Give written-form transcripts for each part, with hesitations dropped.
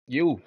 You.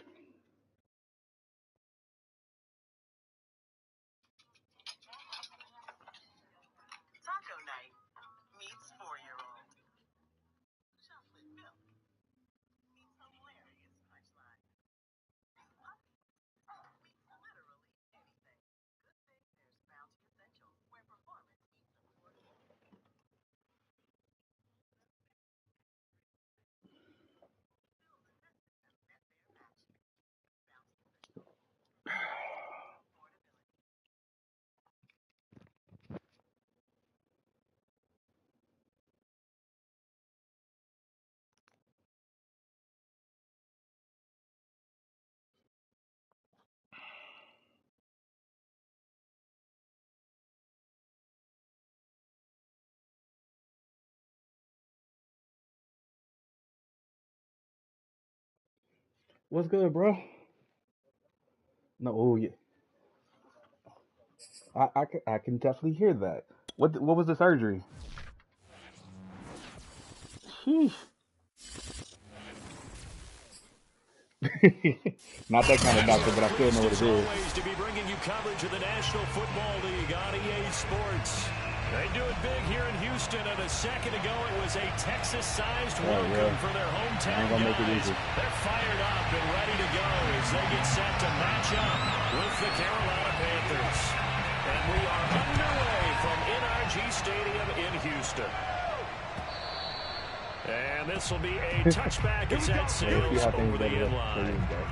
What's good, bro? No, oh yeah, I can definitely hear that. What was the surgery? Sheesh. Not that kind of doctor, but I still know Pleased what as it is. always to be bringing you coverage of the National Football League on EA Sports. They do it big here in Houston, and a second ago it was a Texas-sized Oh welcome yeah, for their I hometown ain't gonna make it guys. easy. They're fired up and ready to go as they get set to match up with the Carolina Panthers. And we are underway from NRG Stadium in Houston. And this will be a touchback as that Yeah, we'll see sails how things over the go the end rest of the line. season, bro.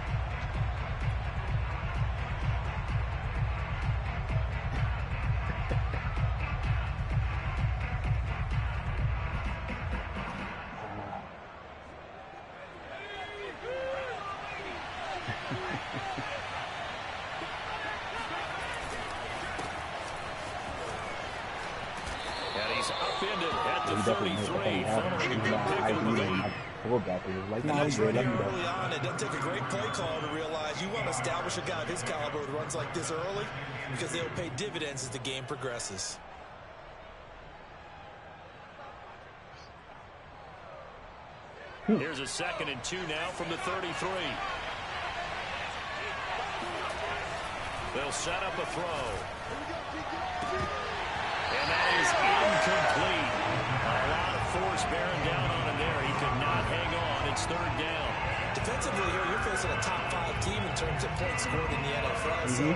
And he's upended at the He definitely made the 33, thing happen. following a Even good though pick I on the agree, lead. my fullback was like, And "No, we that's good. right Let here me go." early on. It doesn't take a great play call to realize you want to establish a guy of his caliber with runs like this early because they'll pay dividends as the game progresses. Here's a 2nd and 2 now from the 33. They'll set up a throw. And that is incomplete. A lot of force bearing down on him there. He could not hang on. It's 3rd down. Defensively here, you're facing a top 5 team in terms of points scored in the NFL. So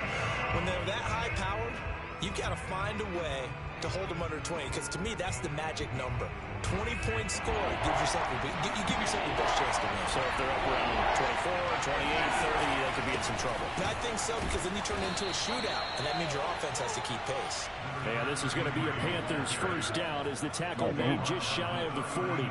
when they're that high-powered, you've got to find a way to hold them under 20. Because to me, that's the magic number. 20-point score gives yourself you give yourself your best chance to win. So if they're up around 24, 28, 30, they could be in some trouble. I think so, because then you turn it into a shootout, and that means your offense has to keep pace. Yeah, this is going to be a Panthers 1st down as the tackle made just shy of the 40.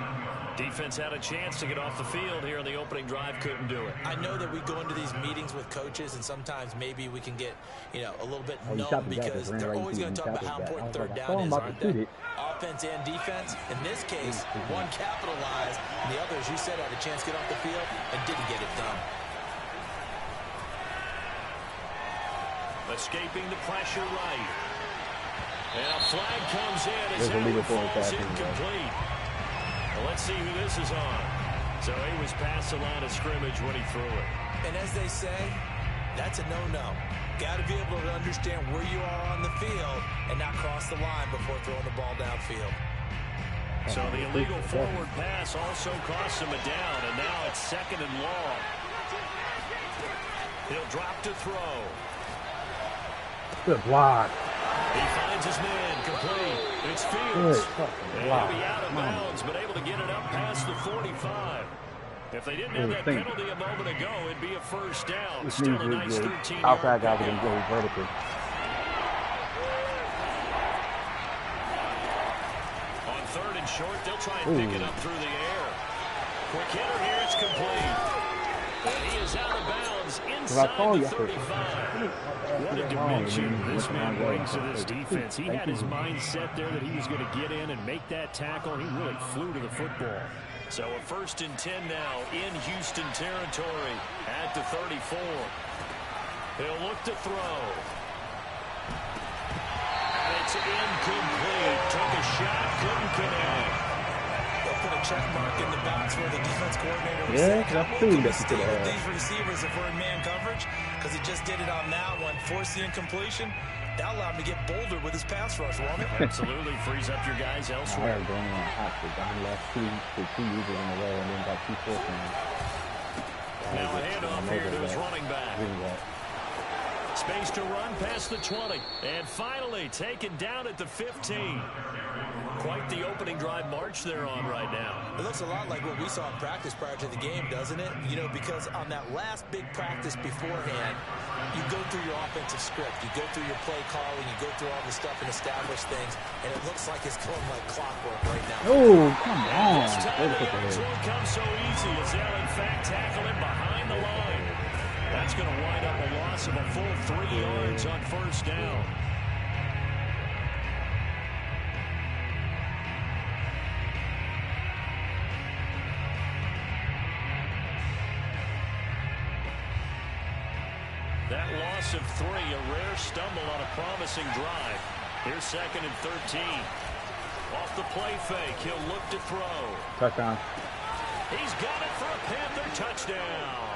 Defense had a chance to get off the field here in the opening drive, couldn't do it. I know that we go into these meetings with coaches, and sometimes maybe we can get, a little bit numb because they're always going to talk about how important 3rd down is, aren't they? Offense and defense. In this case, one capitalized, and the other, as you said, had a chance to get off the field and didn't get it done. Escaping the pressure right. And a flag comes in as that falls incomplete. Well, let's see who this is on. So he was past the line of scrimmage when he threw it. And as they say, that's a no-no. Got to be able to understand where you are on the field and not cross the line before throwing the ball downfield. So the illegal forward pass also costs him a down, and now it's 2nd and long. He'll drop to throw. Good block. He finds his man, complete. It's Fields. And he'll be out of bounds, but able to get it up past the 45. If they didn't have that penalty a moment ago, it'd be a 1st down. Still a nice 13-yard outside guy can go vertical. On 3rd and short, they'll try and pick it up through the air. Quick hitter here, it's complete. And he is out of bounds inside the 35. What a dimension this man brings to this defense. He had his mindset there that he was going to get in and make that tackle. He really flew to the football. So a 1st and 10 now in Houston territory at the 34. He'll look to throw. And it's incomplete. Took a shot, couldn't connect. They'll put a check mark in the box where the defense coordinator was saying, that's true. These receivers if we're in man coverage, because he just did it on that one, forced the incompletion. That allowed him to get bolder with his pass rush, won't it? Absolutely frees up your guys elsewhere. I going on hot for Don last 2 years in a row and then got 2 forced. Now a handoff here to his running back. Space to run past the 20. And finally taken down at the 15. Quite the opening drive march they're on right now. It looks a lot like what we saw in practice prior to the game, doesn't it? Because on that last big practice beforehand, you go through your offensive script, you go through your play calling, you go through all the stuff and establish things, and it looks like it's going like clockwork right now. Oh, come on. This time the yards won't come so easy as they'll in fact tackle him behind the line. That's going to wind up a loss of a full 3 yards on 1st down. That loss of 3, a rare stumble on a promising drive. Here's 2nd and 13. Off the play fake, he'll look to throw. Touchdown. He's got it for a Panther touchdown.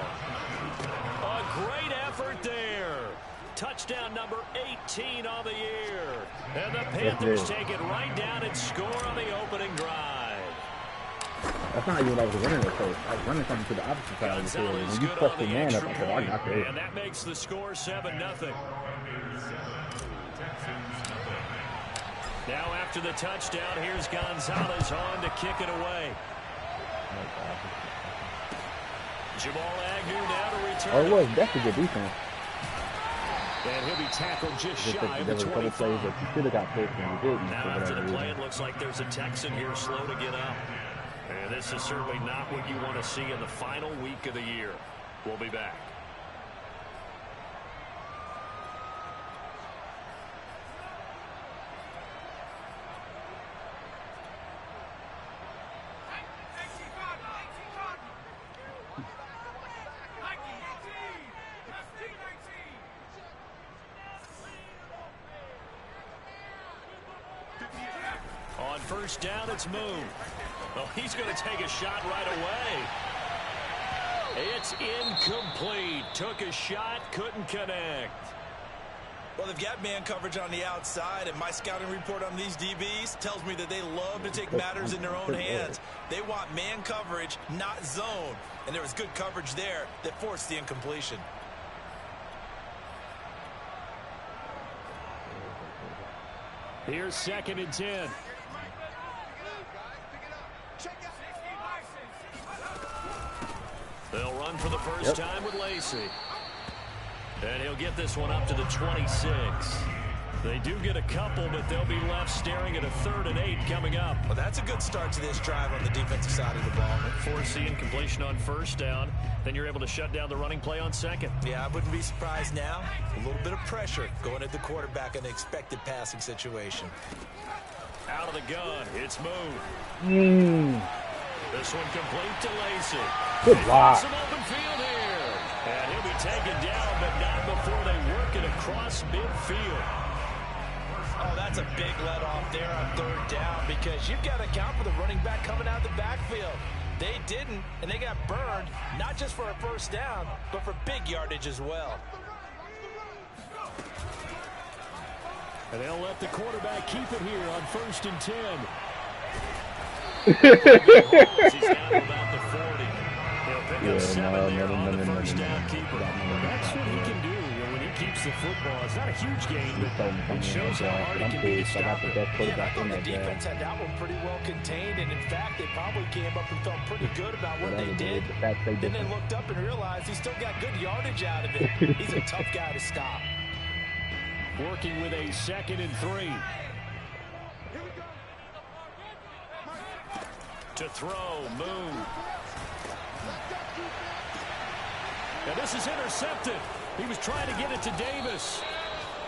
A great effort there. Touchdown number 18 on the year. And the Panthers take it right down and score on the opening drive. That's not even what I was running at first. I was running something to the opposite side of the field. When you press the man up, I said, I got it. And that makes the score 7-0. Now after the touchdown, here's Gonzalez on to kick it away. Jamal Agnew now to return. Oh, it was. That's a good defense. And he'll be tackled just shy of the the 25. There were a couple plays that you should have got picked and you didn't. Now after the play, it looks like there's a Texan here slow to get up. And this is certainly not what you want to see in the final week of the year. We'll be back. On 1st down, it's Moon. Oh, he's going to take a shot right away. It's incomplete. Took a shot, couldn't connect. Well, they've got man coverage on the outside, and my scouting report on these DBs tells me that they love to take matters in their own hands. They want man coverage, not zone. And there was good coverage there that forced the incompletion. Here's 2nd and 10. They'll run for the first time with Lacey. And he'll get this one up to the 26. They do get a couple, but they'll be left staring at a 3rd and 8 coming up. Well, that's a good start to this drive on the defensive side of the ball. Force the incompletion on 1st down. Then you're able to shut down the running play on 2nd. Yeah, I wouldn't be surprised now. A little bit of pressure going at the quarterback in an expected passing situation. Out of the gun. It's moved. This one complete to Lacey. Good block. Some open field here. And he'll be taken down, but not before they work it across midfield. Oh, that's a big let off there on 3rd down because you've got to account for the running back coming out of the backfield. They didn't, and they got burned, not just for a 1st down, but for big yardage as well. And they'll let the quarterback keep it here on 1st and 10. He's down to about the 40. He'll pick up 7 there on the 1st down keeper. That's what he can do when he keeps the football. It's not a huge gain, but it shows how hard it can be to stop it. Yeah, I thought the defense had that one pretty well contained, and in fact, they probably came up and felt pretty good about what they did. Then they looked up and realized he still got good yardage out of it. He's a tough guy to stop. Working with a 2nd and 3. To throw, move. And this is intercepted. He was trying to get it to Davis.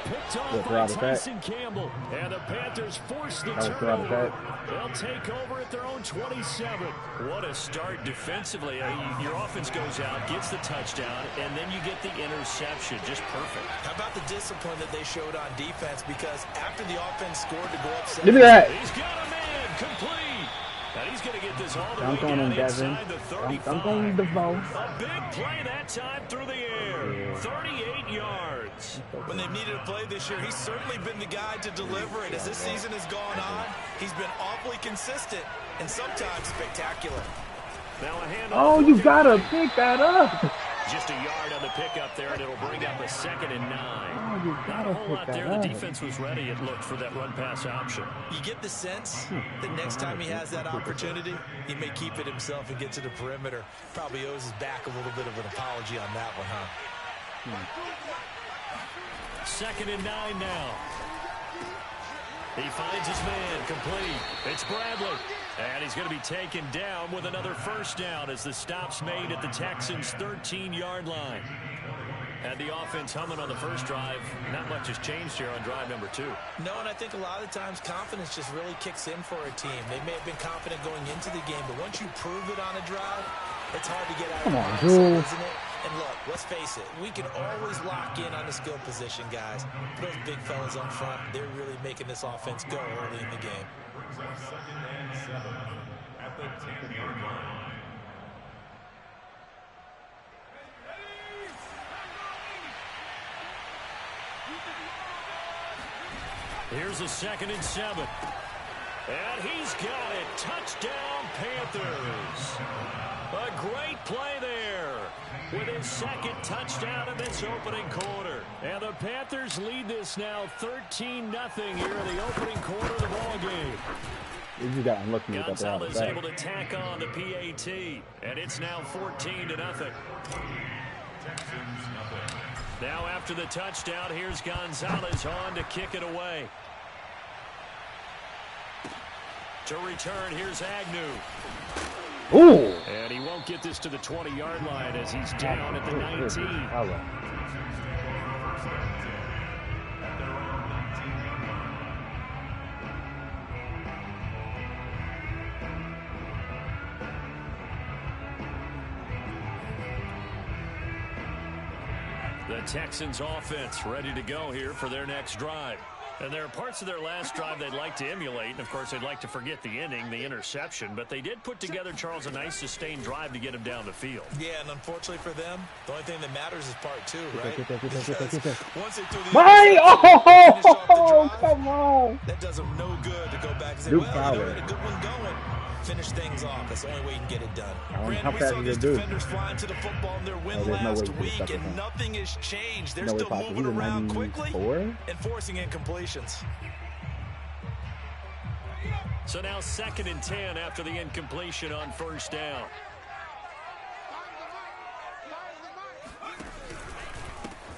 Picked off by Tyson Campbell. And the Panthers force the turnover. They'll take over at their own 27. What a start defensively. Your offense goes out, gets the touchdown, and then you get the interception. Just perfect. How about the discipline that they showed on defense? Because after the offense scored to go up 7, look at that. He's got a man complete. And he's going to get this all the way down inside the 35. A big play that time through the air. 38 yards. When they've needed a play this year, he's certainly been the guy to deliver it. As this season has gone on, he's been awfully consistent and sometimes spectacular. Now a hand. Oh, you got to pick that up. Just a yard on the pickup there, and it'll bring up a 2nd and 9. Oh, you Not a whole lot there. The defense was ready, it looked, for that run-pass option. You get the sense that next time he has that opportunity, he may keep it himself and get to the perimeter. Probably owes his back a little bit of an apology on that one, huh? 2nd and 9 now. He finds his man complete. It's Bradley. And he's going to be taken down with another 1st down as the stop's made at the Texans' 13-yard line. And the offense humming on the first drive. Not much has changed here on drive number 2. No, and I think a lot of times confidence just really kicks in for a team. They may have been confident going into the game, but once you prove it on a drive, it's hard to get out of the mindset, isn't it? And look, let's face it, we can always lock in on the skill position, guys. But those big fellas up front, they're really making this offense go early in the game. At the 10-yard line. Here's a 2nd and 7. And he's got it. Touchdown, Panthers. A great play there with his 2nd touchdown in this opening quarter. And the Panthers lead this now 13-0 here in the opening quarter of the ball game. You just got unlucky with that. Gonzalez able to tack on the PAT, and it's now 14-0. Now after the touchdown, here's Gonzalez on to kick it away. To return, here's Agnew. Ooh! And he won't get this to the 20-yard line as he's down at the 19. The Texans offense ready to go here for their next drive. And there are parts of their last drive they'd like to emulate, and of course they'd like to forget the inning, the interception, but they did put together, Charles, a nice sustained drive to get him down the field. Yeah, and unfortunately for them, the only thing that matters is part two, right? Once they threw the come on! That does them no good to go back and say, well, you had a good one going. Finish things off. That's the only way you can get it done. Brandon, we saw these defenders flying to the football in their win last week, and nothing has changed. They're still moving around quickly and forcing incompletions. So now 2nd and 10 after the incompletion on first down.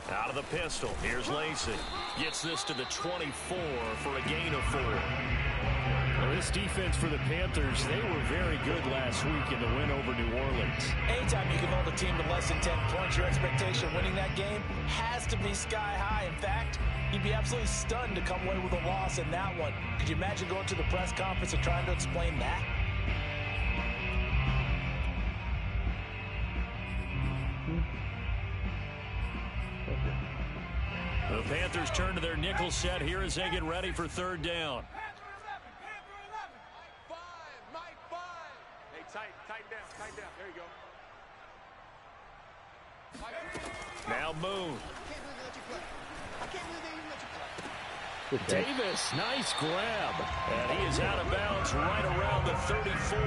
Out of the pistol, here's Lacey. Gets this to the 24 for a gain of 4. Well, this defense for the Panthers, they were very good last week in the win over New Orleans. Anytime you can hold a team to less than 10 points, your expectation of winning that game has to be sky high. In fact, you'd be absolutely stunned to come away with a loss in that one. Could you imagine going to the press conference and trying to explain that? The Panthers turn to their nickel set here as they get ready for 3rd down. Tight down. There you go. Now Moon. Davis, nice grab. And he is out of bounds right around the 34.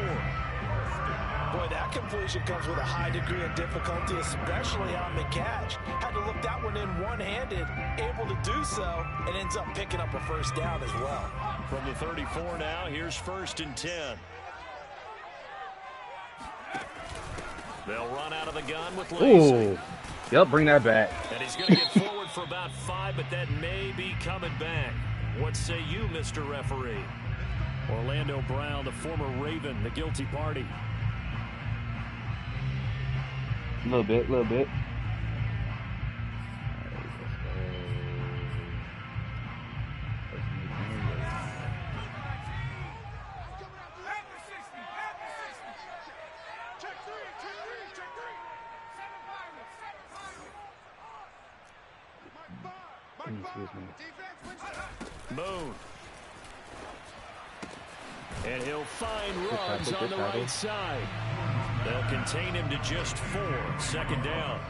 Boy, that completion comes with a high degree of difficulty, especially on the catch. Had to look that one in one-handed, able to do so, and ends up picking up a first down as well. From the 34 now, here's 1st and 10. They'll run out of the gun with Lacey. Ooh. Yep, bring that back. And he's going to get forward for about 5, but that may be coming back. What say you, Mr. Referee? Orlando Brown, the former Raven, the guilty party. A little bit. Moon. And he'll find Ruggs on the right side. They'll contain him to just 4. 2nd down.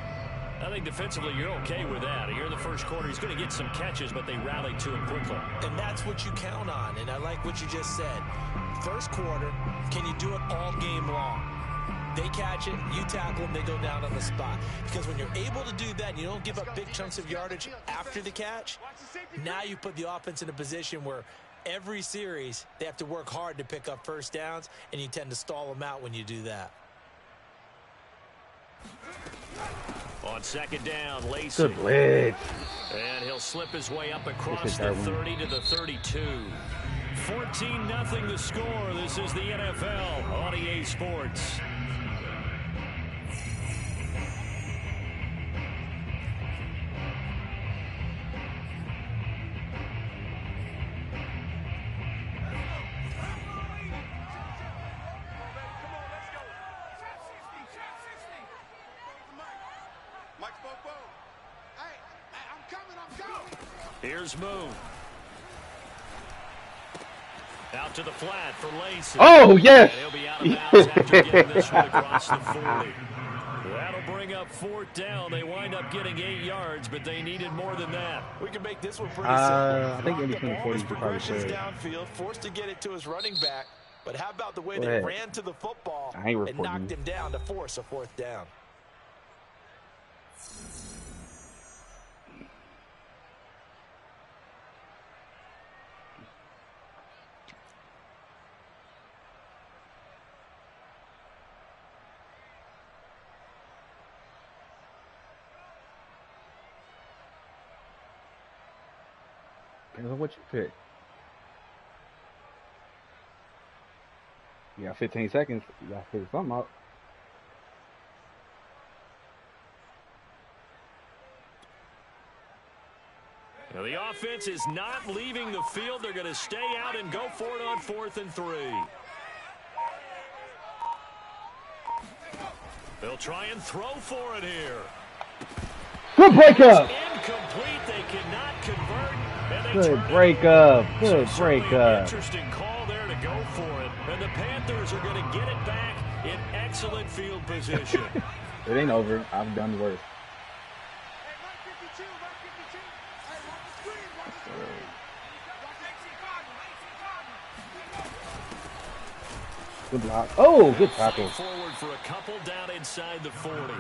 I think defensively you're okay with that. Here in the first quarter, he's going to get some catches, but they rallied to him quickly. And that's what you count on, and I like what you just said. First quarter, can you do it all game long? They catch it, you tackle them, they go down on the spot. Because when you're able to do that and you don't give up big chunks of yardage after the catch, now you put the offense in a position where every series they have to work hard to pick up first downs, and you tend to stall them out when you do that. On 2nd down, Lacey. Good blitz. And he'll slip his way up across the 30 to the 32. 14-0 the score. This is the NFL on EA Sports. Here's Moon. Out to the flat for Lacey. Oh, yes! And he'll be out of bounds after getting this one across the 40. That'll bring up 4th down. They wind up getting 8 yards, but they needed more than that. We can make this one pretty simple. I think in between the 40 his progressions downfield, forced to get it to his running back. But how about the way they ran to the football and knocked him down to force a 4th down? What you pick? You got 15 seconds. You got to figure something out. Now the offense is not leaving the field. They're going to stay out and go for it on 4th and 3. They'll try and throw for it here. Good breakup. Incomplete. They cannot convert, and they Good breakup. Good breakup. Interesting call there to go for it. And the Panthers are going to get it back in excellent field position. It ain't over. I've done worse. Good block. Oh, good tackle. Forward for a couple down inside the 40.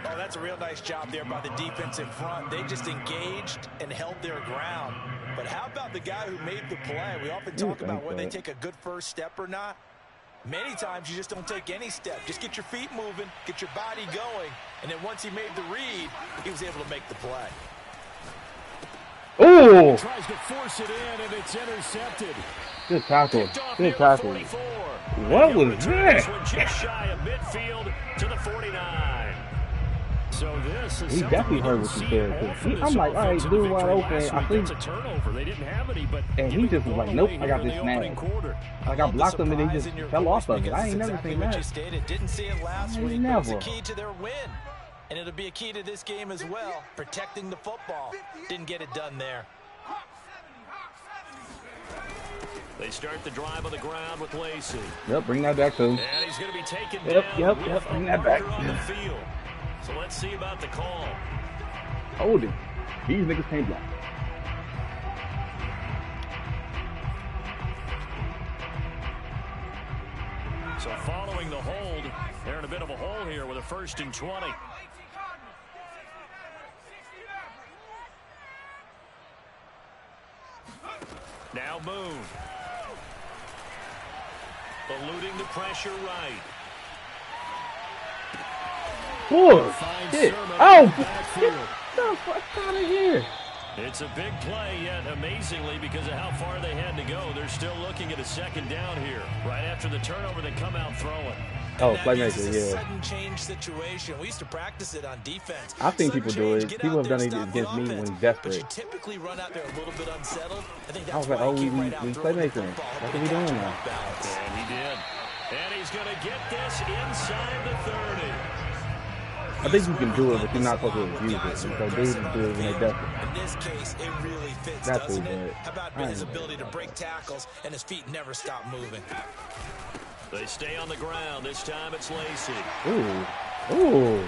Oh, that's a real nice job there by the defense in front. They just engaged and held their ground. But how about the guy who made the play? We often talk about whether they take a good first step or not. Many times you just don't take any step. Just get your feet moving, get your body going, and then once he made the read, he was able to make the play. Oh! Tries to force it in, and it's intercepted. Good tackle. Good tackle. What was that? Just shy of midfield to the 49. So this is he definitely heard what you said. I'm like, all right, dude, wide open. I think a turnover. They didn't have any, but and he just was like, nope, I got this snag. Like I blocked him and he just fell off of it. I ain't never seen that. Didn't see it last week. Never. It was the key to their win, and it'll be a key to this game as well. Protecting the football. Didn't get it done there. They start the drive on the ground with Lacey. Yep, bring that back too. And he's going to be taken Yep, down. bring that back. On the field. So let's see about the call. Hold it. These niggas can't block. So following the hold, they're in a bit of a hole here with a 1st and 20. Now Moon. Eluding the pressure right. Oh, shit. Oh, get the fuck out of here. It's a big play, yet amazingly, because of how far they had to go, they're still looking at a 2nd down here. Right after the turnover, they come out throwing. Oh, playmaker, yeah. Sudden change situation. We used to practice it on defense. I've seen people do it. People have done it against me when he's desperate. But you typically run out there a little bit unsettled. I think I was that's like, why oh, he came we right out playmaking. That's what we doing now. And he did. And he's going to get this inside the 30. I think you can do it, but you're not supposed to abuse it. So dudes do it when they desperate. In this case, it really fits, That's doesn't pretty it? good. How about his ability to break tackles and his feet never stop moving? They stay on the ground. This time it's Lacey. Ooh. Ooh.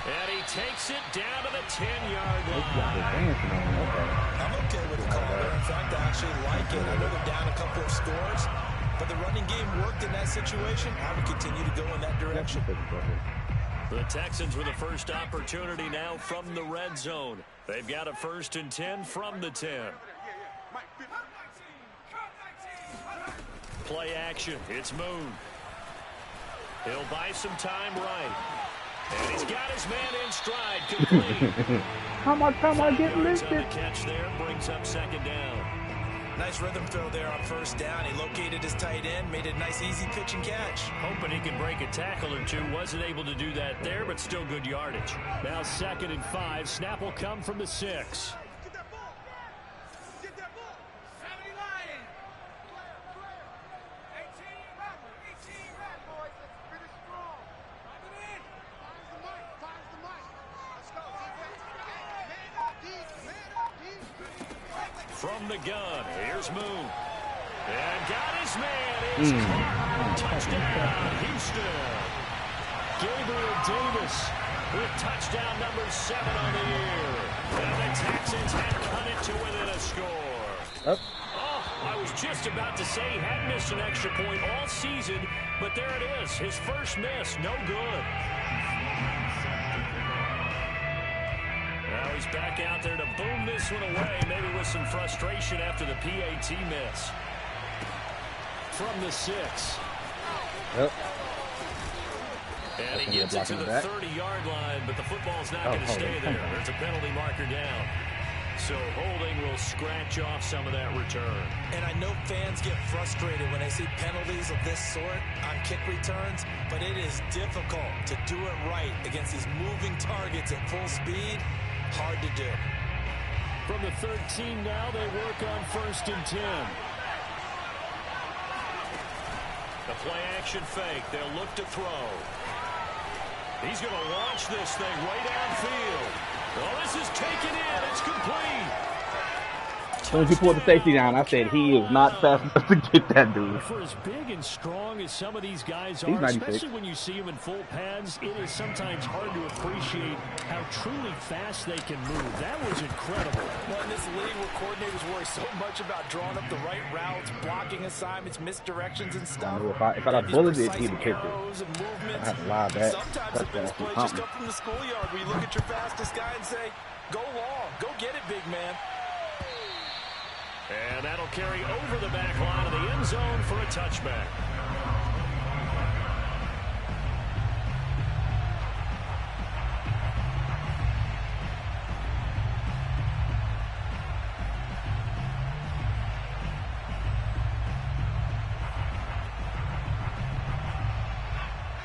And he takes it down to the 10-yard line. I'm okay with the call there. In fact, I actually like it. I know they're down a couple of scores, but the running game worked in that situation. I would continue to go in that direction. The Texans with the first opportunity now from the red zone. They've got a 1st and 10 from the 10. Play action. It's Moon. He'll buy some time right. And he's got his man in stride. Complete. How I get lifted? The catch there brings up 2nd down. Nice rhythm throw there on 1st down. He located his tight end, made a nice easy pitch and catch. Hoping he could break a tackle or two. Wasn't able to do that there, but still good yardage. Now 2nd and 5. Snap will come from the 6. From the gun, here's Moon. And got his man. It's Clark. Touchdown, Houston. Gabriel Davis with touchdown number 7 on the year. And the Texans had cut it to within a score. Oh, I was just about to say he hadn't missed an extra point all season, but there it is. His first miss, no good. Now he's back out there to boom this one away, maybe with some frustration after the PAT miss. From the 6. Yep. And he gets it to the 30-yard line, but the football's not going to stay there. There's a penalty marker down. So holding will scratch off some of that return. And I know fans get frustrated when they see penalties of this sort on kick returns, but it is difficult to do it right against these moving targets at full speed. Hard to do. From the 13 now, they work on 1st and 10. The play action fake. They'll look to throw. He's going to launch this thing way downfield. Oh, this is taken in. It's complete. soon as he pulled the safety down, I said he is not fast enough to get that dude. For as big and strong as some of these guys He's are, 96. especially when you see them in full pads, it is sometimes hard to appreciate how truly fast they can move. That was incredible. Well, in this league where coordinators worry so much about drawing up the right routes, blocking assignments, misdirections, and stuff. If I got bullet it, he'd have kicked it. I have to lie back. Sometimes the best plays just come from the schoolyard where you look at your fastest guy and say, go long, go get it, big man. And that'll carry over the back line of the end zone for a touchback.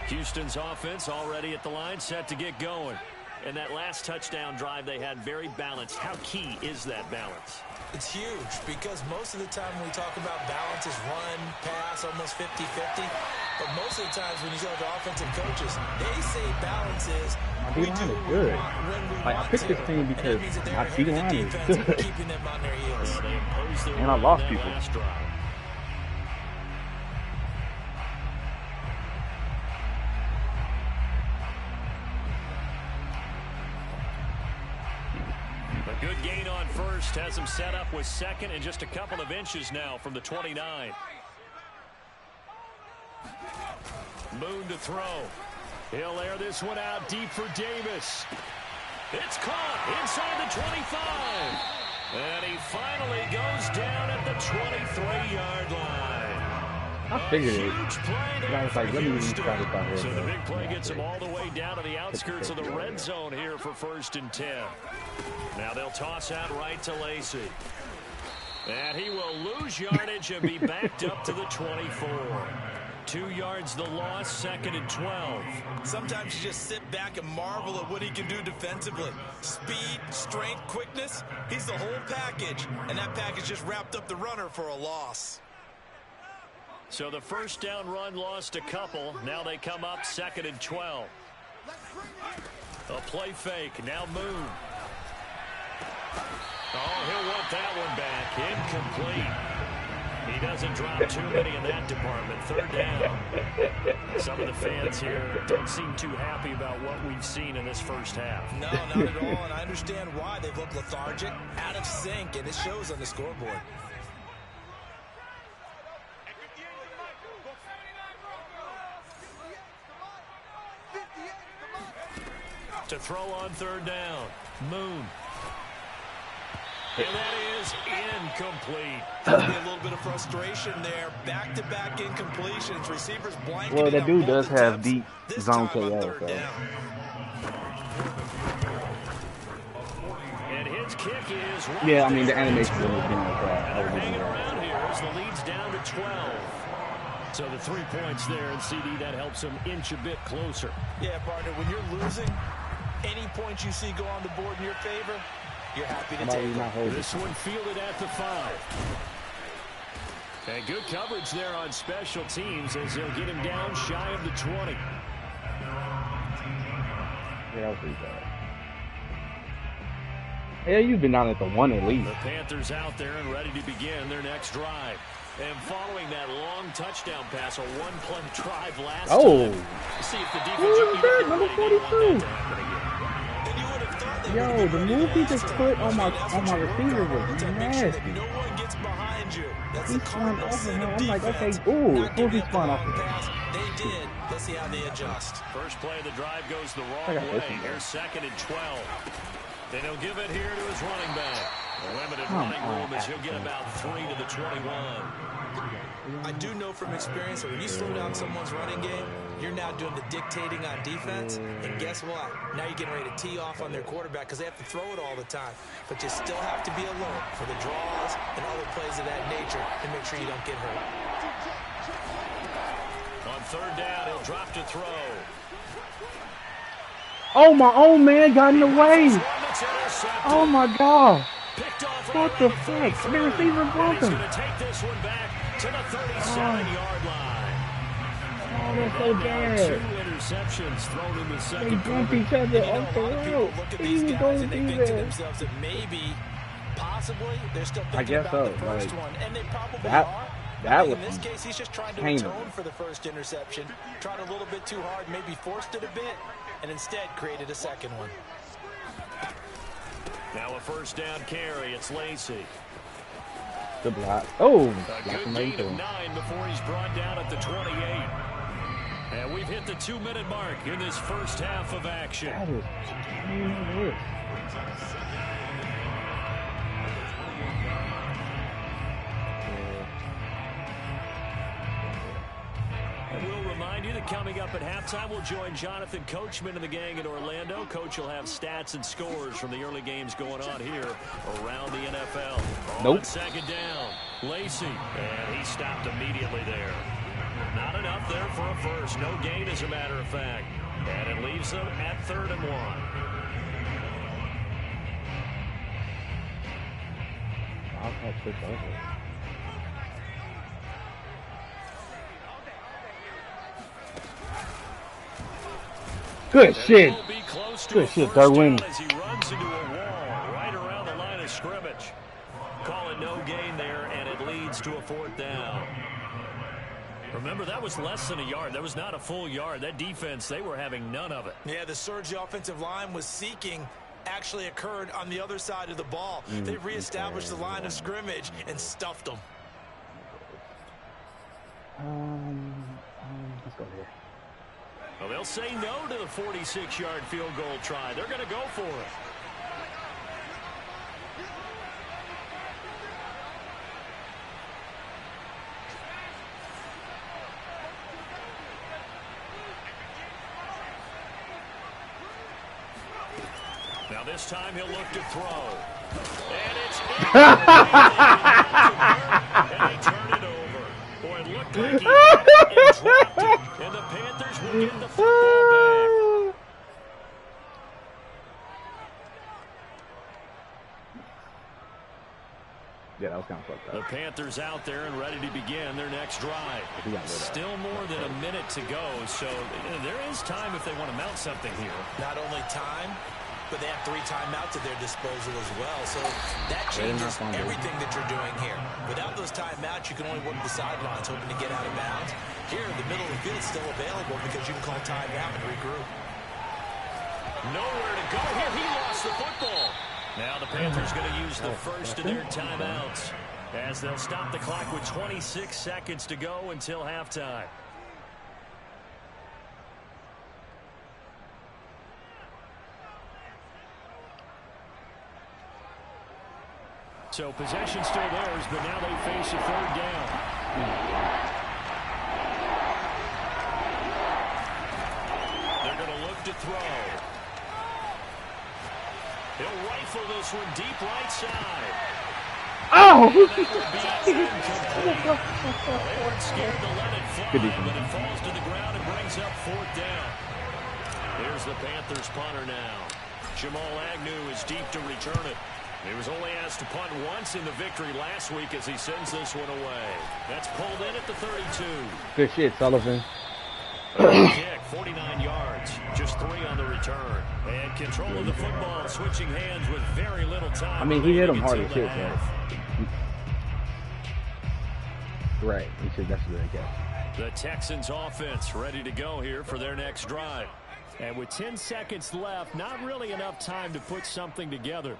Houston's offense already at the line, set to get going. And that last touchdown drive they had very balanced. How key is that balance? It's huge because most of the time when we talk about balance is run, pass, almost 50-50. But most of the times when you talk to offensive coaches, they say balance is my D-line is good. Like, I picked this team because my D-line is good. Keeping them on their heels. And I lost people. A good gain on first has him set up with second and just a couple of inches now from the 29. Moon to throw. He'll air this one out deep for Davis. It's caught inside the 25. And he finally goes down at the 23-yard line. I figured it. I was like, let me try this out here. So the big play gets him all the way down to the outskirts of the red zone here for 1st and 10. Now they'll toss out right to Lacey. And he will lose yardage and be backed up to the 24. 2 yards the loss, 2nd and 12. Sometimes you just sit back and marvel at what he can do defensively. Speed, strength, quickness. He's the whole package. And that package just wrapped up the runner for a loss. So the first down run lost a couple. Now they come up 2nd and 12. A play fake. Now Moon. Oh, he'll want that one back. Incomplete. He doesn't drop too many in that department. 3rd down. Some of the fans here don't seem too happy about what we've seen in this first half. No, not at all. And I understand why. They've looked lethargic, out of sync, and it shows on the scoreboard. To throw on 3rd down. Moon. And that is incomplete. There'll be a little bit of frustration there. Back-to-back incompletions. Receivers blanketed. Well, that dude does have deep zone KO. So. And his kick is right. Yeah, I mean, the animation was being hanging around here as the lead's down to 12. So the 3 points there, and CD, that helps him inch a bit closer. Yeah, partner, when you're losing, any points you see go on the board in your favor, you're happy to take it. This one fielded at the 5. And good coverage there on special teams as they'll get him down shy of the 20. Yeah, that was pretty bad. Yeah, you've been down at the 1 at least. The Panthers out there and ready to begin their next drive. And following that long touchdown pass, a one-play drive last time. See if the defense who is that? Number 42. Yo, the move he just put on my receiver was nasty. No one gets behind you. That's he spun off of him. I'm like, okay, ooh, who's he spun off of him? They did. Let's see how they adjust. First play of the drive goes the wrong way. Here's 2nd and 12. Then he'll give it here to his running back. Limited running room as he'll get about 3 to the 21. I do know from experience that when you slow down someone's running game, you're now doing the dictating on defense. And guess what? Now you're getting ready to tee off on their quarterback because they have to throw it all the time. But you still have to be alert for the draws and other plays of that nature and make sure you don't get hurt. On 3rd down, he'll drop to throw. Oh, my own man got in the way. Oh, my God. What the fuck? The receiver broke him. He's going to take this one back to the 37-yard line. Oh, that's so bad. 2 interceptions thrown in the second they bumped each other off the road. Look at these guys and they think to themselves that maybe Possibly. They're still thinking about the first one, and they probably are. That was in this case, he's just trying to atone for the first interception. Tried a little bit too hard, maybe forced it a bit, and instead created a second one. Now a first down carry. It's Lacey. The block. Oh, a good gain of 9 before he's brought down at the 28. And we've hit the 2-minute mark in this first half of action. That is We'll remind you that coming up at halftime, we'll join Jonathan Coachman and the gang in Orlando. Coach will have stats and scores from the early games going on here around the NFL. Nope. On second down, Lacey, and he stopped immediately there. Not enough there for a first. No gain, as a matter of fact. And it leaves them at 3rd and 1. I'll switch over. Good shit. Good shit, Darwin. As he runs into a wall right around the line of scrimmage. Call it no gain there, and it leads to a 4th down. Remember, that was less than a yard. That was not a full yard. That defense, they were having none of it. Yeah, the surge the offensive line was seeking actually occurred on the other side of the ball. They reestablished the line of scrimmage and stuffed them. Let's go here. Well, they'll say no to the 46-yard field goal try. They're going to go for it. Now this time he'll look to throw. And it's and they turn it over. Boy, it looked like he had it and dropped it. And the Panthers will get the football back. Yeah, that was kind of fucked up. The Panthers out there and ready to begin their next drive. Still more than a minute to go, so there is time if they want to mount something here. Not only time, but they have 3 timeouts at their disposal as well. So that changes everything that you're doing here. Without those timeouts, you can only work the sidelines, hoping to get out of bounds. Here, the middle of the field is still available because you can call timeout and regroup. Nowhere to go here. He lost the football. Now the Panthers going to use the first of their timeouts as they'll stop the clock with 26 seconds to go until halftime. So possession still theirs, but now they face a 3rd down. They're going to look to throw. He'll rifle this one deep right side. Oh! They weren't scared to let it fly, but it falls to the ground and brings up 4th down. Here's the Panthers punter now. Jamal Agnew is deep to return it. He was only asked to punt once in the victory last week as he sends this one away. That's pulled in at the 32. Good shit, Sullivan. Kick, 49 yards, just 3 on the return. And control of the football, switching hands with very little time. I mean, he hit him hard as shit, man. Right, that's a good catch. The Texans offense ready to go here for their next drive. And with 10 seconds left, not really enough time to put something together.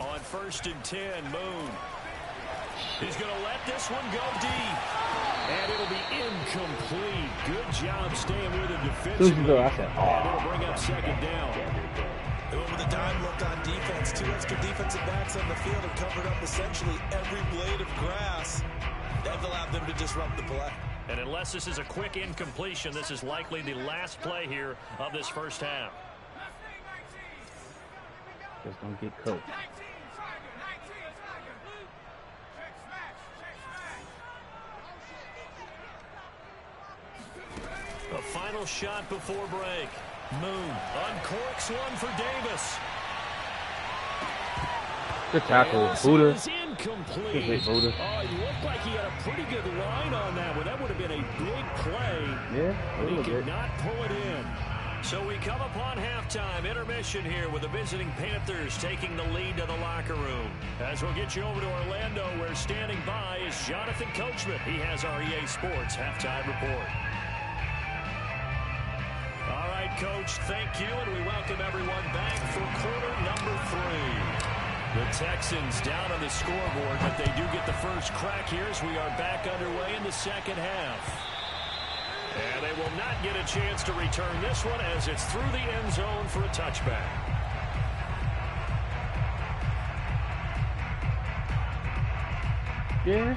On 1st and 10, Moon. He's going to let this one go deep. And it'll be incomplete. Good job staying with him defensively. And it'll bring up 2nd down. With a dime look on defense, 2 extra defensive backs on the field and covered up essentially every blade of grass. That allowed them to disrupt the play. And unless this is a quick incompletion, this is likely the last play here of this first half. Just don't get cooked. A final shot before break. Moon uncorks one for Davis. Good tackle, Buddha. Incomplete. Buddha. Oh, he looked like he had a pretty good line on that one. That would have been a big play. Yeah, but he could not pull it in. So we come upon halftime intermission here with the visiting Panthers taking the lead to the locker room. As we'll get you over to Orlando, where standing by is Jonathan Coachman. He has our EA Sports halftime report. All right, Coach, thank you, and we welcome everyone back for quarter number 3. The Texans down on the scoreboard, but they do get the first crack here as we are back underway in the second half. And they will not get a chance to return this one as it's through the end zone for a touchback. Yeah.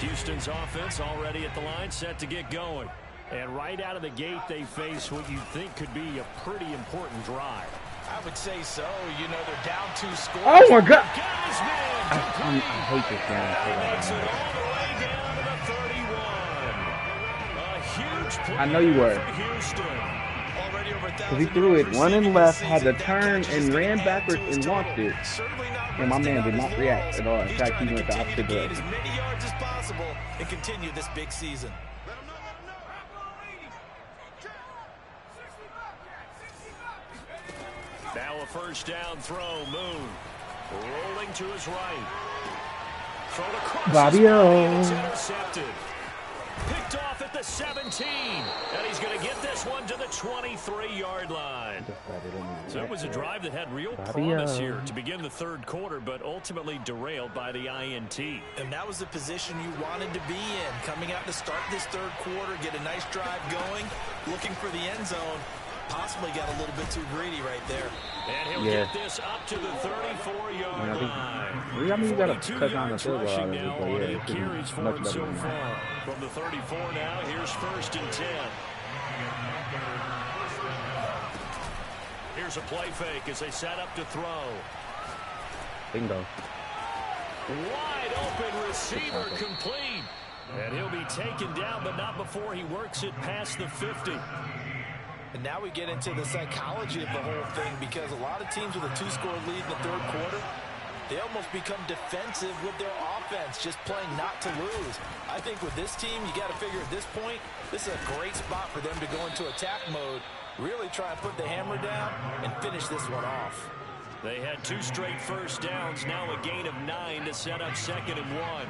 Houston's offense already at the line, set to get going. And right out of the gate, they face what you think could be a pretty important drive. I would say so. You know, they're down 2 scores. Oh, my God. I hate this game. Makes it all the way down to the 31. A huge play I know you were. for Houston. Because he threw it running left, had to turn and ran backwards and launched it. And my man did not react at all. In fact, he went the opposite direction. As many yards as possible and continue this big season. Now a first down throw. Moon rolling to his right. Thrown across his body, and it's intercepted. Picked off at the 17. And he's going to get this one to the 23-yard line. So it was a drive that had real promise here to begin the third quarter, but ultimately derailed by the INT. And that was the position you wanted to be in. Coming out to start this third quarter, get a nice drive going, looking for the end zone. Possibly got a little bit too greedy right there. And he'll get this up to the 34-yard line. I mean, you got to cut down the field goal. Now on 8 carries for him so far. From the 34 now, here's 1st and 10. Here's a play fake as they set up to throw. Bingo. Wide open receiver complete. And he'll be taken down, but not before he works it past the 50. And now we get into the psychology of the whole thing, because a lot of teams with a 2-score lead in the third quarter, they almost become defensive with their offense, just playing not to lose. I think with this team, you got to figure at this point, this is a great spot for them to go into attack mode, really try and put the hammer down and finish this one off. They had 2 straight first downs, now a gain of 9 to set up 2nd and 1.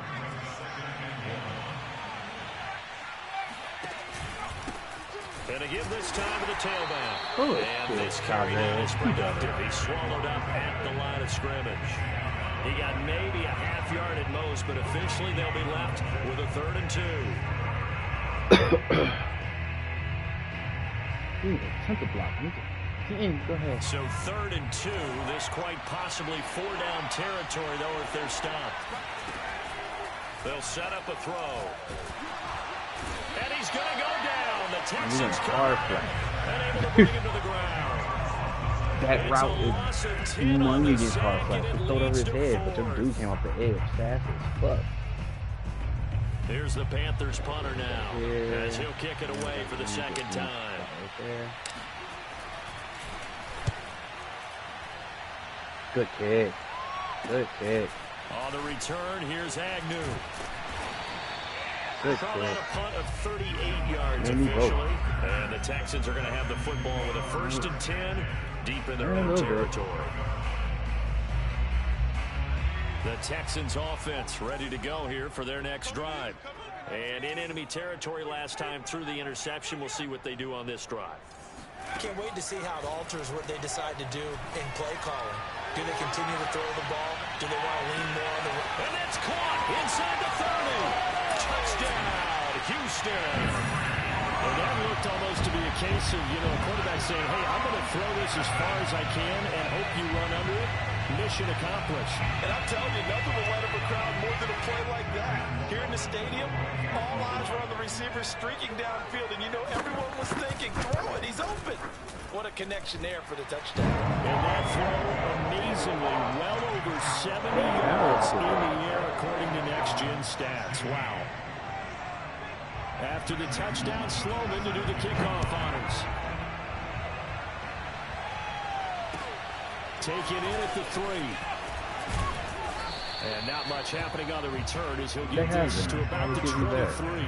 And again this time to the tailback. Oh, and this carry now is productive. He swallowed up at the line of scrimmage. He got maybe a half yard at most, but officially they'll be left with a 3rd and 2. Temper block. Go ahead. So 3rd and 2. This quite possibly 4-down territory, though, if they're stopped. They'll set up a throw. And he's going to go down. The Texans unable to bring him to the ground. That route is money against hard flat. He threw it over his head, but the dude came off the edge fast as fuck. Here's the Panthers punter now, as he'll kick it away for the 2nd time. Right there. Good kick. Good kick. On the return, here's Agnew. Good Call that kick. a punt of 38 yards officially. And the Texans are going to have the football with a 1st and 10 deep in their own territory. The Texans offense ready to go here for their next drive. And in enemy territory last time through the interception. We'll see what they do on this drive. Can't wait to see how it alters what they decide to do in play calling. Do they continue to throw the ball? Do they want to lean more on the... And that's caught inside the 30. Touchdown, Houston. Well, that looked almost to be a case of, a quarterback saying, hey, I'm going to throw this as far as I can and hope you run under it. Mission accomplished. And I'm telling you, nothing will light up a crowd more than a play like that. Here in the stadium, all eyes were on the receiver streaking downfield, and everyone was thinking, throw it, he's open. What a connection there for the touchdown. And that throw, amazingly, well over 70 yards in the air, according to Next Gen Stats. Wow. After the touchdown, Sloman to do the kickoff honors. Taken in at the 3. And not much happening on the return as he'll get this to about the 23.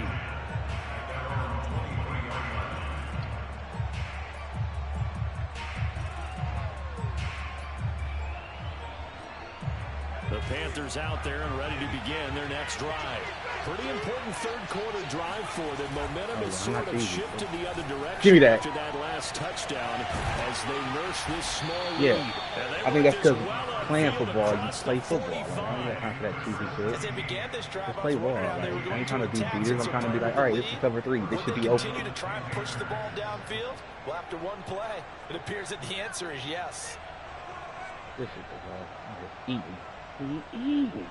The Panthers out there and ready to begin their next drive. Pretty important third-quarter drive for them. Momentum is sort of shifted the other direction after that last touchdown as they nurse this small lead. I think that's because playing football, you play football. I don't got time for that cheesy shit. Just play ball. Like, I ain't trying to be beaters. I'm trying to be like, all right, this is cover 3. This should be open. Continue to try and push the ball downfield. Well, after one play, it appears that the answer is yes. This is the ball. I'm just eating. Eating.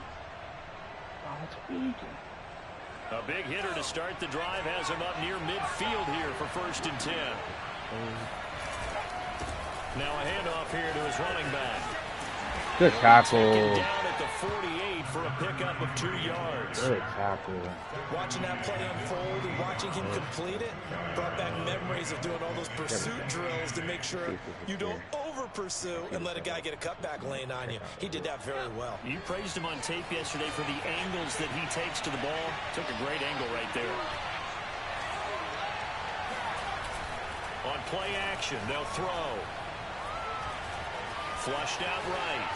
Oh, it's eating. A big hitter to start the drive has him up near midfield here for 1st and 10. Now a handoff here to his running back. Good tackle. Down at the 48 for a pickup of 2 yards. Good tackle. Watching that play unfold and watching him complete it brought back memories of doing all those pursuit drills to make sure you don't over-pursue and let a guy get a cutback lane on you. He did that very well. You praised him on tape yesterday for the angles that he takes to the ball. Took a great angle right there. On play action, they'll throw. Flushed out right.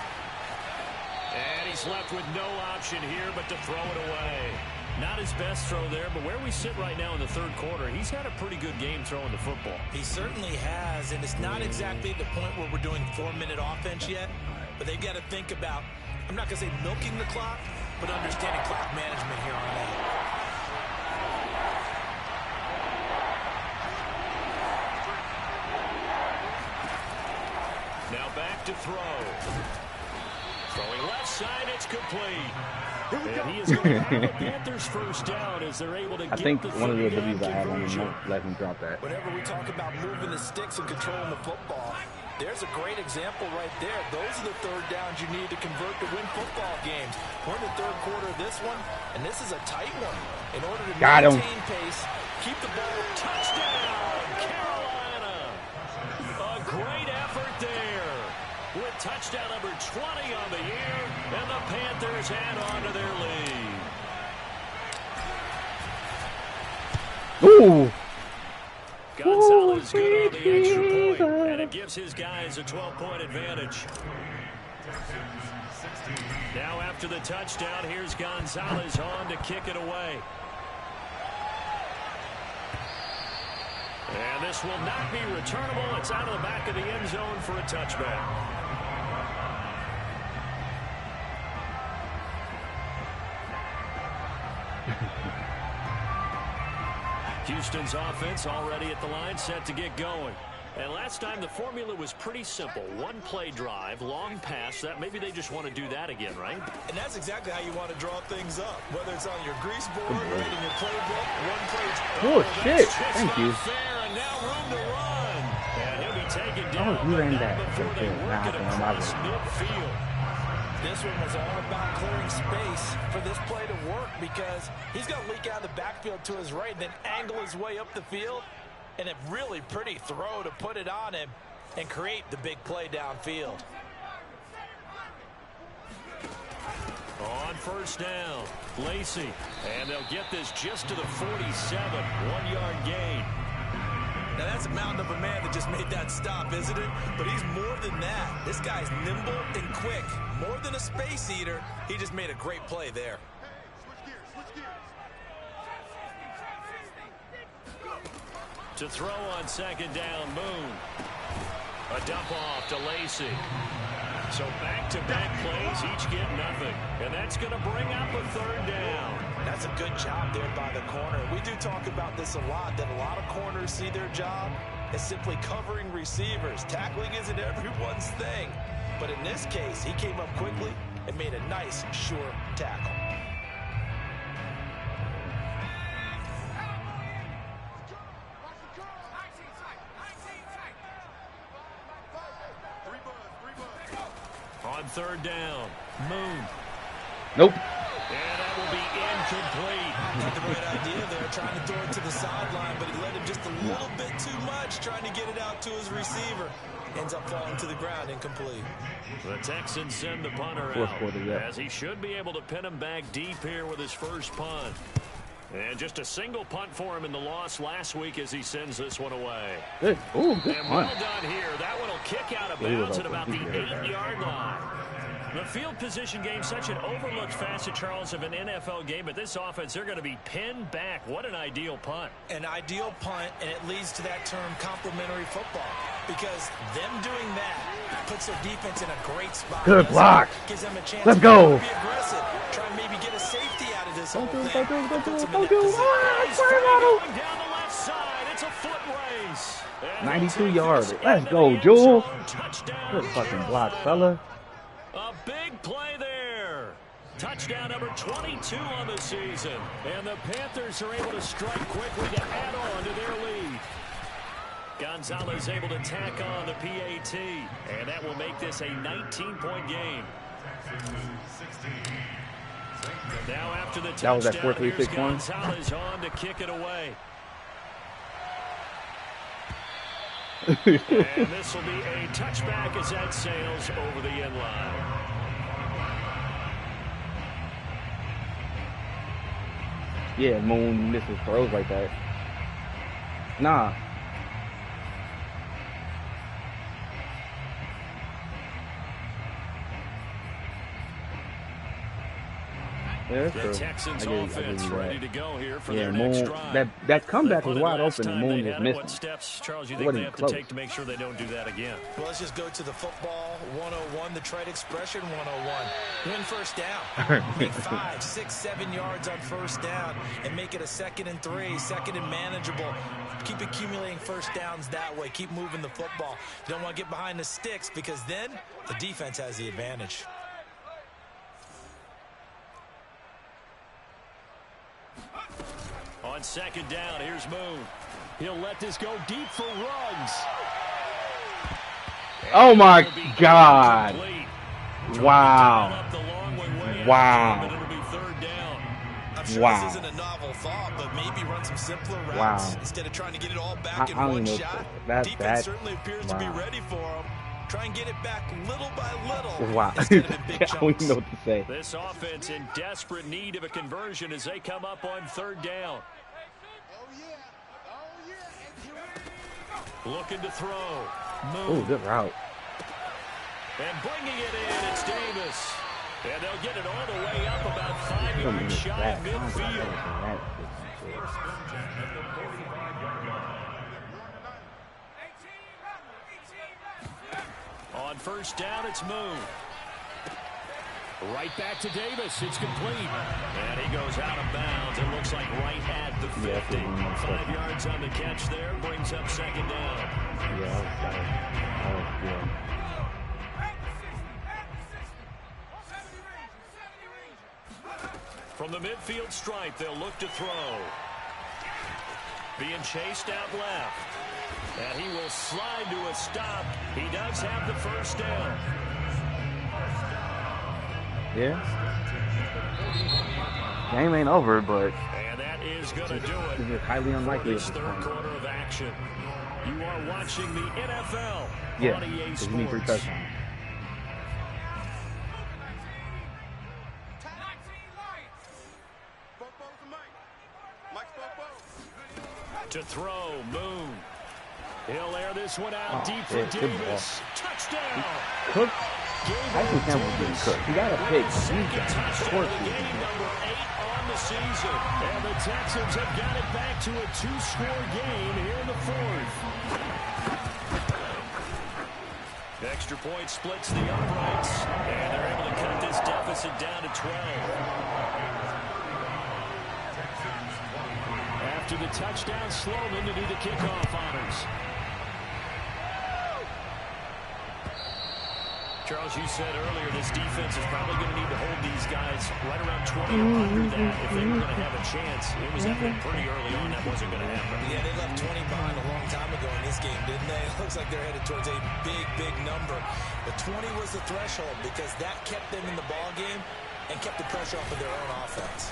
And he's left with no option here but to throw it away. Not his best throw there, but where we sit right now in the third quarter, he's had a pretty good game throwing the football. He certainly has, and it's not exactly the point where we're doing 4-minute offense yet, but they've got to think about, I'm not going to say milking the clock, but understanding clock management here on that. Now back to throw. Throwing left side, it's complete. And he is going to have the Panthers first down as they're able to get think the one of the W's I had on conversion. the let him drop that. Whenever we talk about moving the sticks and controlling the football, there's a great example right there. Those are the third downs you need to convert to win football games. We're in the third quarter of this one, and this is a tight one. In order to maintain pace, keep the ball. Touchdown, Carolina! A great effort there. With touchdown number 20 on the year, and the Panthers add on to their lead. Ooh! Gonzalez good on the extra point, and it gives his guys a 12-point advantage. Now after the touchdown, here's Gonzalez on to kick it away. And this will not be returnable. It's out of the back of the end zone for a touchback. Houston's offense already at the line, set to get going. And last time the formula was pretty simple. One play drive, long pass. That maybe they just want to do that again, right? And that's exactly how you want to draw things up. Whether it's on your grease board, right in your playbook, one play. Oh, shit. Thank you. Fair, and now room to run. And he'll be taken down. Oh, you ran that. Before they work it across midfield. This one was all about clearing space for this play to work because he's going to leak out of the backfield to his right and then angle his way up the field. And a really pretty throw to put it on him and create the big play downfield. On first down, Lacey. And they'll get this just to the 47. 1-yard gain. Now, that's a mountain of a man that just made that stop, isn't it? But he's more than that. This guy's nimble and quick. More than a space eater, he just made a great play there. To throw on second down, Moon. A dump off to Lacey. So back-to-back plays, each get nothing. And that's going to bring up a third down. That's a good job there by the corner. We do talk about this a lot, that a lot of corners see their job as simply covering receivers. Tackling isn't everyone's thing. But in this case, he came up quickly and made a nice, sure tackle. On third down, Moon. Nope. And that will be incomplete. The great idea there, trying to throw it to the sideline, but he let him just a little bit too much, trying to get it out to his receiver. Ends up falling to the ground, incomplete. The Texans send the punter out, as he should be able to pin him back deep here with his first punt. And just a single punt for him in the loss last week as he sends this one away. Good. Ooh, good and punt. well done here. That one will kick out of bounds at about the 8-yard line. The field position game, such an overlooked facet, Charles, of an NFL game, but this offense, they're going to be pinned back. What an ideal punt. An ideal punt, and it leads to that term complementary football, because them doing that puts their defense in a great spot. Good block. Gives them a chance Let's go. to be aggressive. Try and maybe get a safety out of this whole thing. Don't do. He's going down the left side. It's a foot race. 92 yards. Let's go, Jewel. Good fucking block, fella. A big play there. Touchdown number 22 on the season. And the Panthers are able to strike quickly to add on to their lead. Gonzalez able to tack on the PAT. And that will make this a 19-point game. Now after the touchdown, that was that 4-3-6-1. Gonzalez on to kick it away. And this will be a touchback as that sails over the end line. Yeah, Moon misses throws like that. Nah. Yeah, the Texans offense ready to go here for their Moon, next drive. that comeback was wide open. Moon just missed. What steps, Charles, you think they have to take to make sure they don't do that again? Well, let's just go to the football 101, the trade expression 101. Win first down. Make 5, 6, 7 yards on first down and make it a 2nd and 3, 2nd and manageable. Keep accumulating first downs that way. Keep moving the football. You don't want to get behind the sticks because then the defense has the advantage. On 2nd down, here's Moon. He'll let this go deep for Ruggs. Oh my God. Wow. Wow. I'm sure this isn't a novel thought, but maybe run some simpler routes instead of trying to get it all back in one shot. Defense certainly appears to be ready for him. Try and get it back little by little. Wow. I don't even know what to say. This offense in desperate need of a conversion as they come up on 3rd down. Looking to throw. Oh, good route. And bringing it in, it's Davis. And they'll get it all the way up about 5 yards shy of midfield. On 1st down, it's Moon. Right back to Davis. It's complete. And he goes out of bounds. It looks like right at the 50. 5 yards on the catch there. Brings up 2nd down. Yeah, that was good. From the midfield stripe, they'll look to throw. Being chased out left. And he will slide to a stop. He does have the first down. Yeah. Game ain't over, but and that is going to do it. It's highly unlikely this 3rd quarter of action. You are watching the NFL on EA Sports. You need 3 touchdowns. To throw, Moon. He'll air this one out deep for Davis. Touchdown. Cook. I think Campbell's getting cooked. He got a pick. Touchdown game number 8 on the season. And the Texans have got it back to a 2-score game here in the 4th. Extra point splits the uprights. And they're able to cut this deficit down to 12. After the touchdown, Sloman to do the kickoff honors. Charles, you said earlier this defense is probably going to need to hold these guys right around 20 or under that if they were going to have a chance. It was evident pretty early on that wasn't going to happen. Yeah, they left 20 behind a long time ago in this game, didn't they? It looks like they're headed towards a big, big number. But 20 was the threshold because that kept them in the ball game and kept the pressure off of their own offense.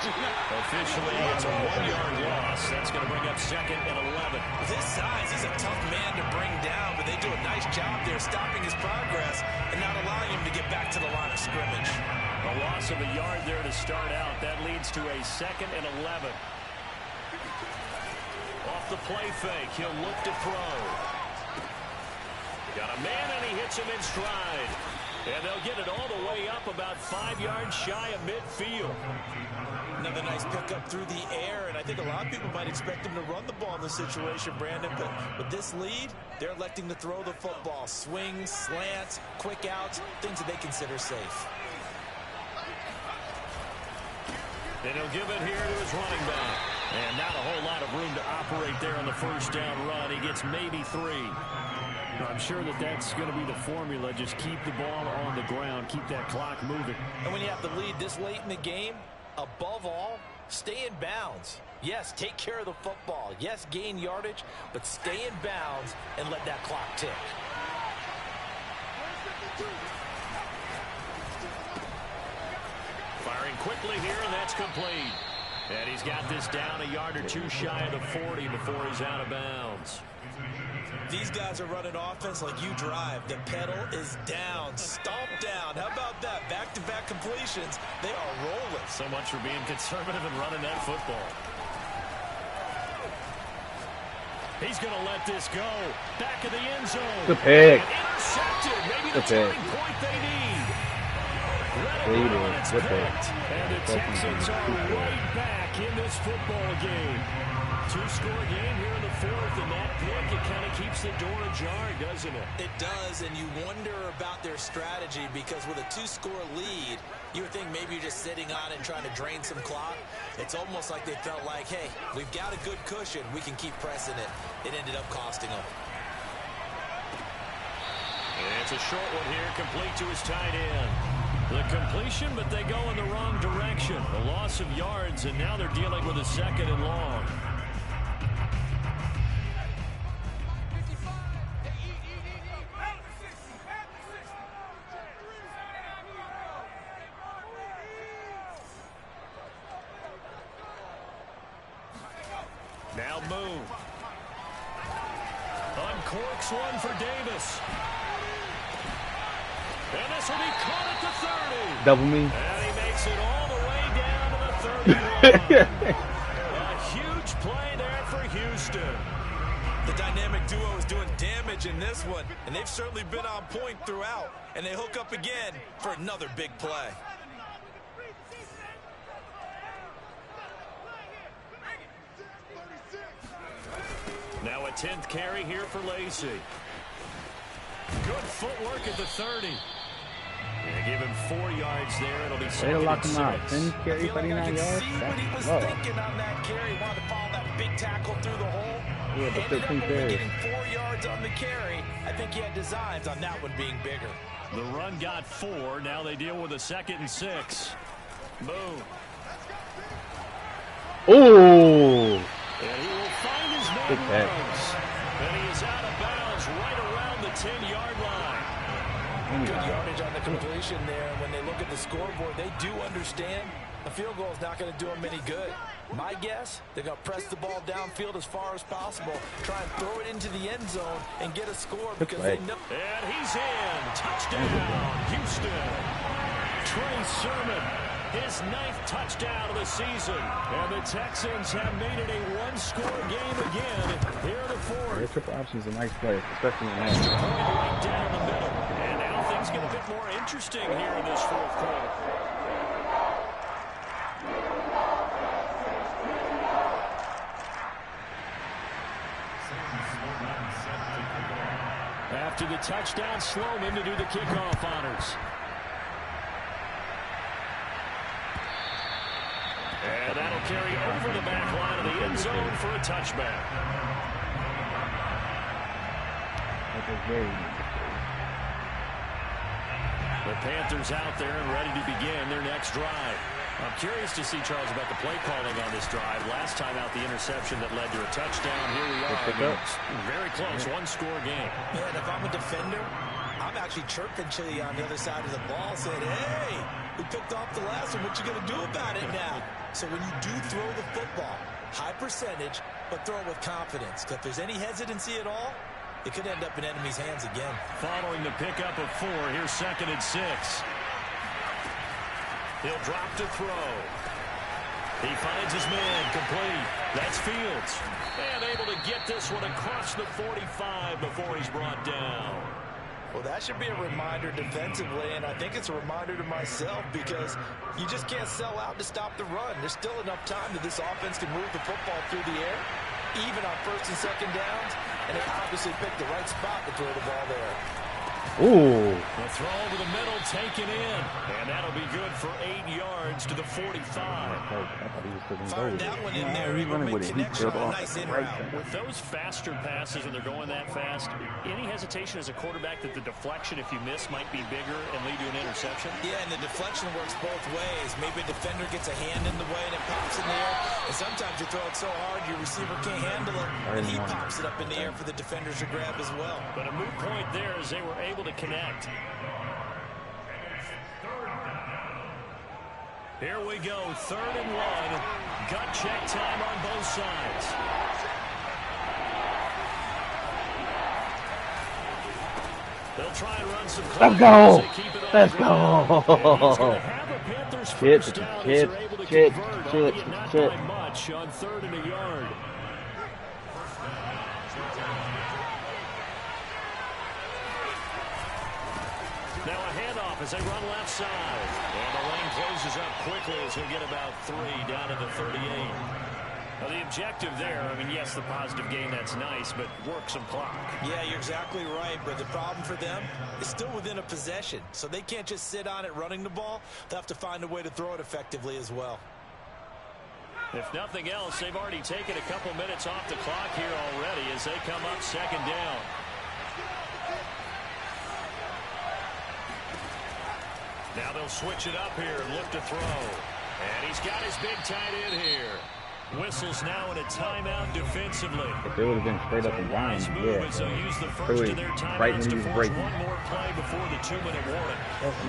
Officially, it's a 1-yard loss. That's going to bring up 2nd and 11. With his size, he's a tough man to bring down, but they do a nice job there stopping his progress and not allowing him to get back to the line of scrimmage. A loss of a yard there to start out. That leads to a 2nd and 11. Off the play fake, he'll look to throw. Got a man, and he hits him in stride. And they'll get it all the way up about 5 yards shy of midfield. Another nice pickup through the air, and I think a lot of people might expect him to run the ball in this situation, Brandon, but with this lead, they're electing to throw the football. Swings, slants, quick outs, things that they consider safe. And he'll give it here to his running back. And not a whole lot of room to operate there on the first down run. He gets maybe 3. I'm sure that's going to be the formula. Just keep the ball on the ground. Keep that clock moving. And when you have the lead this late in the game, above all, stay in bounds. Yes, take care of the football. Yes, gain yardage, but stay in bounds and let that clock tick. Firing quickly here, and that's complete. And he's got this down a yard or 2 shy of the 40 before he's out of bounds. These guys are running offense like you drive. The pedal is down, stomp down. How about that? Back-to-back completions. They are rolling. So much for being conservative and running that football. He's going to let this go. Back of the end zone. Good pick. Intercepted. Maybe the turning point they need. Good pick. And the Texans are right back in this football game. 2-score game here in the 4th, and that pick, it kind of keeps the door ajar, doesn't it? It does, and you wonder about their strategy, because with a 2-score lead, you would think maybe you're just sitting on it and trying to drain some clock. It's almost like they felt like, hey, we've got a good cushion. We can keep pressing it. It ended up costing them. And it's a short one here, complete to his tight end. The completion, but they go in the wrong direction. A loss of yards, and now they're dealing with a 2nd and long. Now move. Uncorks one for Davis. And this will be caught at the 30. Double me. And he makes it all the way down to the 31. A huge play there for Houston. The dynamic duo is doing damage in this one, and they've certainly been on point throughout. And they hook up again for another big play. Now a 10th carry here for Lacey. Good footwork at the 30. They give him 4 yards there. It'll be 2nd and 6. 10 carry, 39 yards. See what he was thinking on that carry. Wanted to follow that big tackle through the hole. Yeah, but 13 carries. Getting 4 yards on the carry. I think he had designs on that one being bigger. The run got 4. Now they deal with a 2nd and 6. Boom. Oh! And he will find his man runs. And he is out of bounds right around the 10-yard line. Good yardage on the completion there. When they look at the scoreboard, they do understand a field goal is not going to do them any good. My guess, they're going to press the ball downfield as far as possible, try and throw it into the end zone and get a score because they know. And he's in. Touchdown, Houston. Trey Sermon, his 9th touchdown of the season. And the Texans have made it a 1-score game again here in the 4th. Yeah, triple option is a nice play, especially in that. Right down the middle. And now things get a bit more interesting here in this 4th quarter. After the touchdown, Sloman to do the kickoff honors. And that'll carry over the back line of the end zone for a touchback. The Panthers out there and ready to begin their next drive. I'm curious to see, Charles, about the play calling on this drive. Last time out, the interception that led to a touchdown. Here we are. Very close, 1-score game. Yeah, and if I'm a defender, I'm actually chirping Chili on the other side of the ball saying, hey, who picked off the last one. What you going to do about it now? So when you do throw the football, high percentage, but throw it with confidence. Because if there's any hesitancy at all, it could end up in enemy's hands again. Following the pickup of 4, here's 2nd and 6. He'll drop to throw. He finds his man, complete. That's Fields. And able to get this one across the 45 before he's brought down. Well, that should be a reminder defensively, and I think it's a reminder to myself because you just can't sell out to stop the run. There's still enough time that this offense can move the football through the air, even on 1st and 2nd downs, and they obviously picked the right spot to throw the ball there. Ooh. The throw over the middle taken in, and that'll be good for 8 yards to the 45. Fired that one in there. He made connection on a nice in route. With those faster passes and they're going that fast, any hesitation as a quarterback that the deflection, if you miss, might be bigger and lead to an interception? Yeah, and the deflection works both ways. Maybe a defender gets a hand in the way and it pops in the air, and sometimes you throw it so hard your receiver can't handle it, and he pops it up in the air for the defenders to grab as well. But a moot point there as they were able to connect. Here we go, 3rd and 1. Gut check time on both sides. They'll try and run some. Let's go! Let's go! Shit. Much on 3rd and a yard. Now a handoff as they run left side. And the lane closes up quickly as he'll get about 3 down to the 38. Well, the objective there, I mean, yes, the positive gain, that's nice, but work some clock. Yeah, you're exactly right, but the problem for them is still within a possession. So they can't just sit on it running the ball. They'll have to find a way to throw it effectively as well. If nothing else, they've already taken a couple minutes off the clock here already as they come up 2nd down. Now they'll switch it up here and look to throw. And he's got his big tight end here. Whistles now in a timeout defensively. If it would have been straight up and down, yeah. So use the first of their timeouts to force one more play before the 2-minute warning.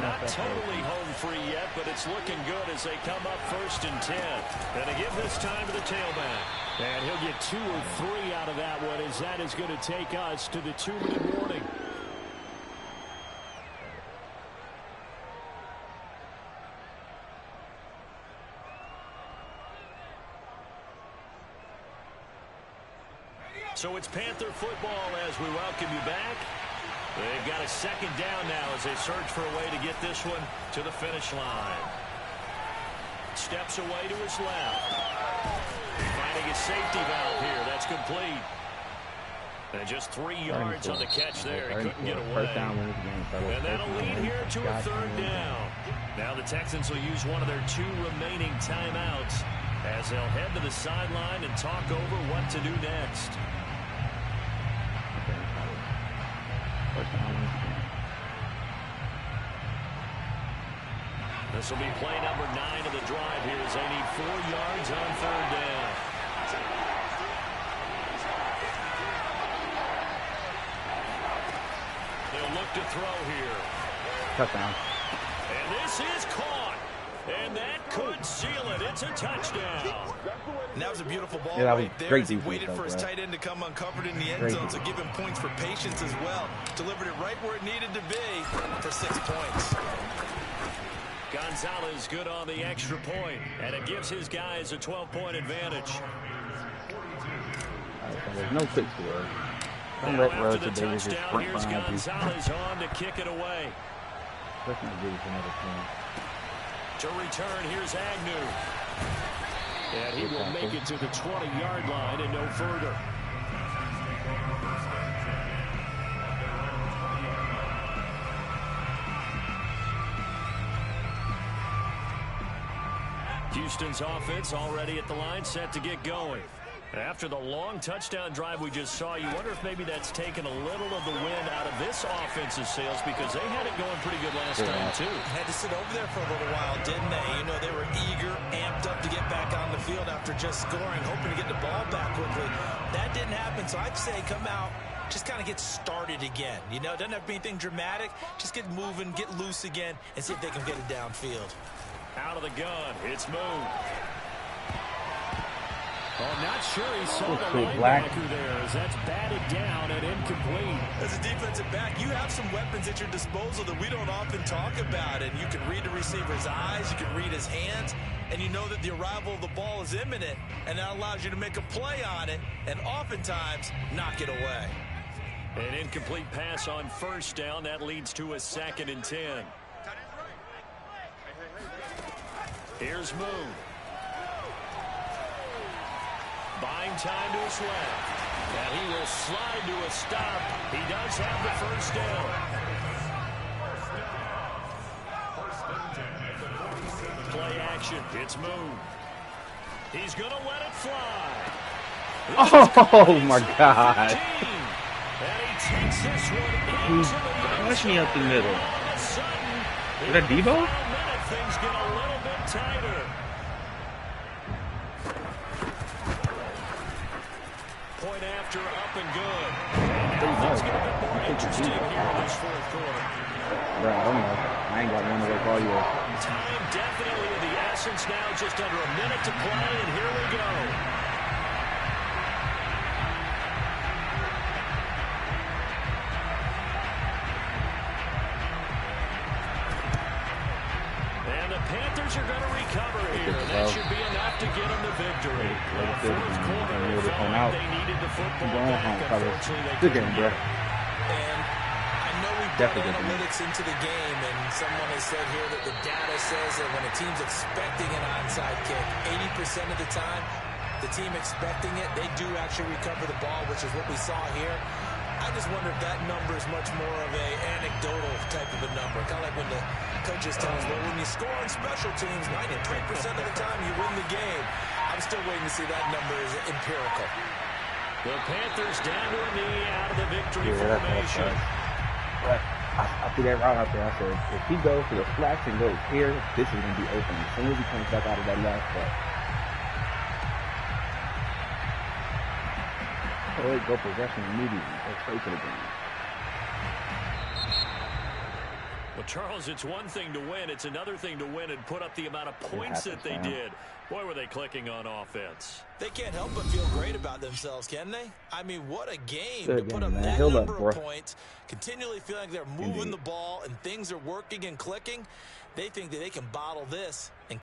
Not totally home free yet, but it's looking good as they come up 1st and 10. And they give this time to the tailback. And he'll get 2 or 3 out of that one as that is going to take us to the 2-minute warning. So it's Panther football as we welcome you back. They've got a 2nd down now as they search for a way to get this one to the finish line. Steps away to his left. Finding a safety valve here. That's complete. And just 3 yards on the catch there. He couldn't get away. And that'll lead here to a 3rd down. Now the Texans will use one of their 2 remaining timeouts as they'll head to the sideline and talk over what to do next. This will be play number 9 of the drive here as they need 4 yards on 3rd down. They'll look to throw here. Touchdown. And this is caught. And that could seal it. It's a touchdown. And that was a beautiful ball right there. Great He waited for his tight end to come uncovered in the end zone, so give him points for patience as well. Delivered it right where it needed to be for 6 points. Gonzalez good on the extra point, and it gives his guys a 12-point advantage. There's no fix to it. Don't let Russ and Davis just sprint here's behind you. Gonzalez on to kick it away. Let's not give us another point. To return, here's Agnew. And he will make it to the 20-yard line and no further. Houston's offense already at the line, set to get going. After the long touchdown drive we just saw, you wonder if maybe that's taken a little of the wind out of this offense's sails because they had it going pretty good last time, too. Had to sit over there for a little while, didn't they? You know, they were eager, amped up to get back on the field after just scoring, hoping to get the ball back quickly. That didn't happen, so I'd say come out just kind of get started again. You know, doesn't have to be anything dramatic. Just get moving, get loose again, and see if they can get it downfield. Out of the gun, it's moved. Oh, not sure he saw the linebacker there as that's batted down and incomplete. As a defensive back, you have some weapons at your disposal that we don't often talk about. And you can read the receiver's eyes, you can read his hands, and you know that the arrival of the ball is imminent, and that allows you to make a play on it and oftentimes knock it away. An incomplete pass on first down. That leads to a 2nd and 10. Here's Moon. Buying time to his left. And he will slide to a stop. He does have the first down. Play action. It's Moon. He's going to let it fly. Oh, my God. And he takes this one into the Push me up the middle. All of a sudden, Is that Debo? things get a little bit tighter. Point after, up and good. And now things get a bit more interesting here in this 4th quarter. Bro, I don't know. I ain't got one to work all year. Time definitely of the essence now. Just under a minute to play, and here we go. And the Panthers are going to recover here. That should be enough to get them the victory. The 4th quarter, they needed the football back. Unfortunately, they couldn't get it. And I know we brought analytics into the game, and someone has said here that the data says that when a team's expecting an onside kick, 80% of the time, the team expecting it, they do actually recover the ball, which is what we saw here. I just wonder if that number is much more of a anecdotal type of a number. Kind of like when the coaches tell us, well, when you score on special teams, 93% of the time you win the game. I'm still waiting to see that number is empirical. The Panthers down to a knee out of the victory formation. But I threw that route out there. I said, if he goes to the flats and goes here, this is going to be open. As soon as he comes back out of that last play. Oh, go possession immediately. Go straight to the game. Well, Charles, it's one thing to win. It's another thing to win and put up the amount of points that they did. Boy, were they clicking on offense. They can't help but feel great about themselves, can they? I mean, what a game to put up man. that Hold number up, of points, continually feeling like they're moving the ball and things are working and clicking. They think that they can bottle this and